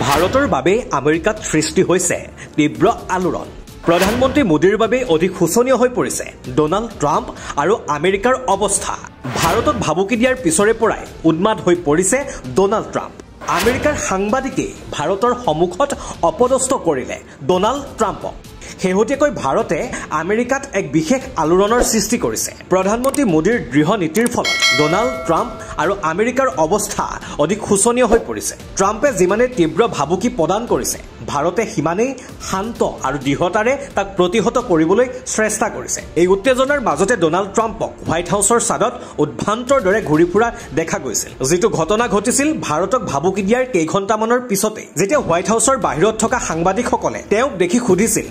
ভাৰতৰ বাবে আমেৰিকাত সৃষ্টি হৈছে তীব্ৰ আলোড়ন। প্ৰধানমন্ত্ৰী মোদীৰ বাবে অধিক শোচনীয় হৈ পৰিছে ডোনাল্ড ট্ৰাম্প আৰু আমেৰিকাৰ অৱস্থা। ভাৰতত ভাবুকি দিয়াৰ পিছৰে পৰাই উন্মাদ হৈ পৰিছে ডোনাল্ড ট্ৰাম্প। আমেৰিকাৰ সাংবাদিকেই ভাৰতৰ সন্মুখত অপদস্থ কৰিলে ডোনাল্ড ট্ৰাম্পক। শেহতীয়াকৈ ভাৰতে আমেৰিকাত এক বিশেষ আলোড়নৰ সৃষ্টি কৰিছে। প্ৰধানমন্ত্ৰী মোদীৰ দৃঢ় নীতিৰ ফলত ডোনাল্ড ট্ৰাম্প আৰু আমেৰিকাৰ অৱস্থা অধিক শোচনীয় হৈ পৰিছে। ট্ৰাম্পে যিমানে তীব্ৰ ভাবুকি প্ৰদান কৰিছে, ভাৰতে সিমানেই শান্ত আৰু দৃঢ়তাৰে তাক প্ৰতিহত কৰিবলৈ চেষ্টা কৰিছে। এই উত্তেজনাৰ মাজতে ডোনাল্ড ট্ৰাম্পক হোৱাইট হাউচৰ ছাদত উদ্ভ্ৰান্তৰ দৰে ঘূৰি ফুৰা দেখা গৈছিল। যিটো ঘটনা ঘটিছিল ভাৰতক ভাবুকি দিয়াৰ কেইঘণ্টামানৰ পিছতে, যেতিয়া হোৱাইট হাউচৰ বাহিৰত থকা সাংবাদিকসকলে তেওঁক দেখি সুধিছিল,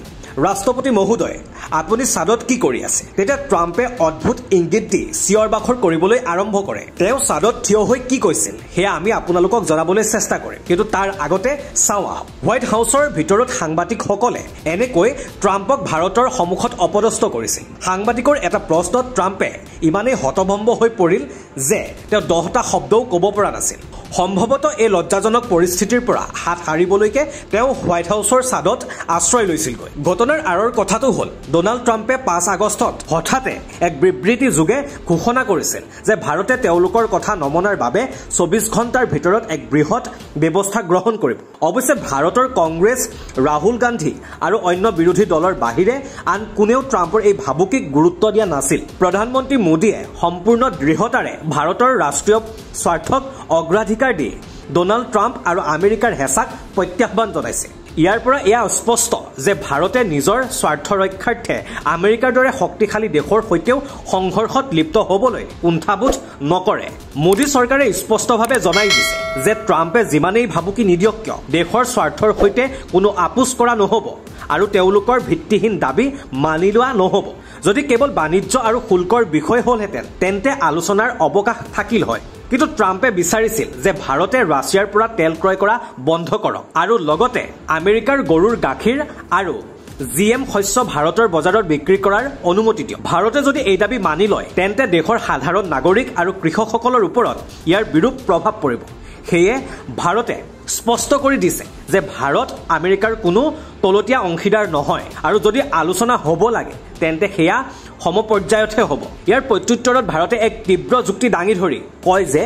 ৰাষ্ট্ৰপতি মহোদয়, আপুনি ছাদত কি কৰি আছে? তেতিয়া ট্ৰাম্পে অদ্ভুত ইংগিত দি চিঞৰ বাখৰ কৰিবলৈ আৰম্ভ কৰে। তেওঁ ছাদত থিয় হৈ কি কৈছিল সেয়া আমি আপোনালোকক জনাবলৈ চেষ্টা কৰিম, কিন্তু তাৰ আগতে চাওঁ আহক। হোৱাইট হাউচৰ ভিতৰত সাংবাদিকসকলে এনেকৈ ট্ৰাম্পক ভাৰতৰ সন্মুখত অপদস্থ কৰিছিল। সাংবাদিকৰ এটা প্ৰশ্নত ট্ৰাম্পে ইমানেই হতভম্ব হৈ পৰিল যে তেওঁ 10টা শব্দও ক'ব পৰা নাছিল। সম্ভৱতঃ এই লজ্জাজনক পৰিস্থিতিৰ পৰা হাত সাৰিবলৈকে তেওঁ হোৱাইট হাউচৰ ছাদত আশ্ৰয় লৈছিলগৈ। ঘটনাৰ আঁৰৰ কথাটো হ'ল, ডোনাল্ড ট্ৰাম্পে 5 আগষ্টত হঠাতে এক বিবৃতি যোগে ঘোষণা কৰিছিল যে ভাৰতে তেওঁলোকৰ কথা নমনাৰ বাবে 24 ঘণ্টাৰ ভিতৰত এক বৃহৎ ব্যৱস্থা গ্ৰহণ কৰিব। অৱশ্যে ভাৰতৰ কংগ্ৰেছ, ৰাহুল গান্ধী আৰু অন্য বিৰোধী দলৰ বাহিৰে আন কোনেও ট্ৰাম্পৰ এই ভাবুকিক গুৰুত্ব দিয়া নাছিল। প্ৰধানমন্ত্ৰী মোদীয়ে সম্পূৰ্ণ দৃঢ়তাৰে ভাৰতৰ ৰাষ্ট্ৰীয় স্বাৰ্থক অগ্ৰাধিকাৰ দি ডোনাল্ড ট্ৰাম্প আৰু আমেৰিকাৰ হেঁচাক প্ৰত্যাহ্বান জনাইছে। ইয়াৰ পৰা এয়া স্পষ্ট যে ভাৰতে নিজৰ স্বাৰ্থ ৰক্ষাৰ্থে আমেৰিকাৰ দৰে শক্তিশালী দেশৰ সৈতেও সংঘৰ্ষত লিপ্ত হ'বলৈ কুণ্ঠাবোধ নকৰে। মোদী চৰকাৰে স্পষ্টভাৱে জনাই দিছে যে ট্ৰাম্পে যিমানেই ভাবুকি নিদিয়ক কিয় দেশৰ স্বাৰ্থৰ সৈতে কোনো আপোচ কৰা নহ'ব আৰু তেওঁলোকৰ ভিত্তিহীন দাবী মানি লোৱা নহ'ব। যদি কেৱল বাণিজ্য আৰু শুল্কৰ বিষয় হ'লহেঁতেন তেন্তে আলোচনাৰ অৱকাশ থাকিল হয়, কিন্তু ট্ৰাম্পে বিচাৰিছিল যে ভাৰতে ৰাছিয়াৰ পৰা তেল ক্ৰয় কৰা বন্ধ কৰক আৰু লগতে আমেৰিকাৰ গৰুৰ গাখীৰ আৰু GM শস্য ভাৰতৰ বজাৰত বিক্ৰী কৰাৰ অনুমতি দিয়ক। ভাৰতে যদি এই দাবী মানি লয় তেন্তে দেশৰ সাধাৰণ নাগৰিক আৰু কৃষকসকলৰ ওপৰত ইয়াৰ বিৰূপ প্ৰভাৱ পৰিব। সেয়ে ভাৰতে স্পষ্ট কৰি দিছে যে ভাৰত আমেৰিকাৰ কোনো তলতীয়া অংশীদাৰ নহয় আৰু যদি আলোচনা হ'ব লাগে তেন্তে সেয়া সমপৰ্যায়তহে হ'ব। ইয়াৰ প্ৰত্যুত্তৰত ভাৰতে এক তীব্ৰ যুক্তি দাঙি ধৰি কয় যে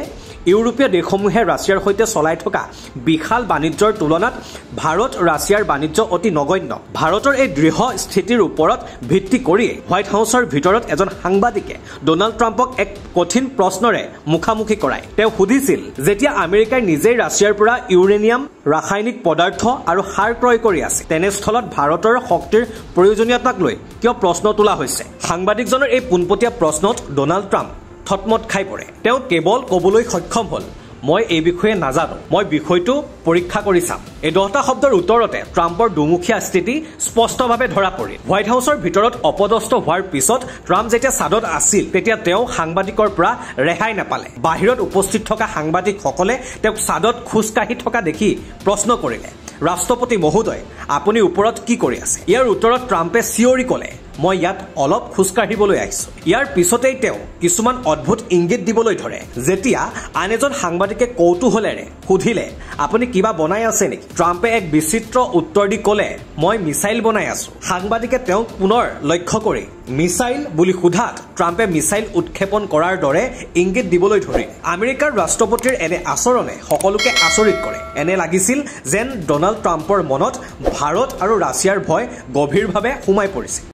ইউৰোপীয় দেশসমূহে ৰাছিয়াৰ সৈতে চলাই থকা বিশাল বাণিজ্যৰ তুলনাত ভাৰত ৰাছিয়াৰ বাণিজ্য অতি নগণ্য। ভাৰতৰ এই দৃঢ় স্থিতিৰ ওপৰত ভিত্তি কৰিয়েই হোৱাইট হাউচৰ ভিতৰত এজন সাংবাদিকে ডোনাল্ড ট্ৰাম্পক এক কঠিন প্ৰশ্নৰে মুখামুখি কৰায়। তেওঁ সুধিছিল, যেতিয়া আমেৰিকাই নিজেই ৰাছিয়াৰ পৰা ইউৰেনিয়াম, ৰাসায়নিক পদাৰ্থ আৰু সাৰ ক্ৰয় কৰি আছে, তেনেস্থলত ভাৰতৰ শক্তিৰ প্ৰয়োজনীয়তাক লৈ কিয় প্ৰশ্ন তোলা হৈছে? সাংবাদিকজনৰ এই পোনপটীয়া প্ৰশ্নত ডোনাল্ড ট্ৰাম্প থতমত খাই পৰে। তেওঁ কেৱল ক'বলৈ সক্ষম হ'ল, মই এই বিষয়ে নাজানো, মই বিষয়টো পৰীক্ষা কৰি চাম। এই 10টা শব্দৰ উত্তৰতে ট্ৰাম্পৰ দুমুখীয়া স্থিতি স্পষ্টভাৱে ধৰা পৰিল। হোৱাইট হাউচৰ ভিতৰত অপদস্থ হোৱাৰ পিছত ট্ৰাম্প যেতিয়া ছাদত আছিল তেতিয়া তেওঁ সাংবাদিকৰ পৰা ৰেহাই নাপালে। বাহিৰত উপস্থিত থকা সাংবাদিকসকলে তেওঁক ছাদত খোজকাঢ়ি থকা দেখি প্ৰশ্ন কৰিলে, ৰাষ্ট্ৰপতি মহোদয়, আপুনি ওপৰত কি কৰি আছে? ইয়াৰ উত্তৰত ট্ৰাম্পে চিঞৰি ক'লে, মই ইয়াত অলপ খোজকাঢ়িবলৈ আহিছো। ইয়াৰ পিছতেই তেওঁ কিছুমান অদ্ভুত ইংগিত দিবলৈ ধৰে। যেতিয়া আন এজন সাংবাদিকে কৌতূহলেৰে সুধিলে, আপুনি কিবা বনাই আছে নেকি? ট্ৰাম্পে এক বিচিত্ৰ উত্তৰ দি ক'লে, মই মিছাইল বনাই আছো। সাংবাদিকে তেওঁক পুনৰ লক্ষ্য কৰি মিছাইল বুলি সোধাত ট্ৰাম্পে মিছাইল উৎক্ষেপণ কৰাৰ দৰে ইংগিত দিবলৈ ধৰিলে। আমেৰিকাৰ ৰাষ্ট্ৰপতিৰ এনে আচৰণে সকলোকে আচৰিত কৰে। এনে লাগিছিল যেন ডোনাল্ড ট্ৰাম্পৰ মনত ভাৰত আৰু ৰাছিয়াৰ ভয় গভীৰভাৱে সোমাই পৰিছে।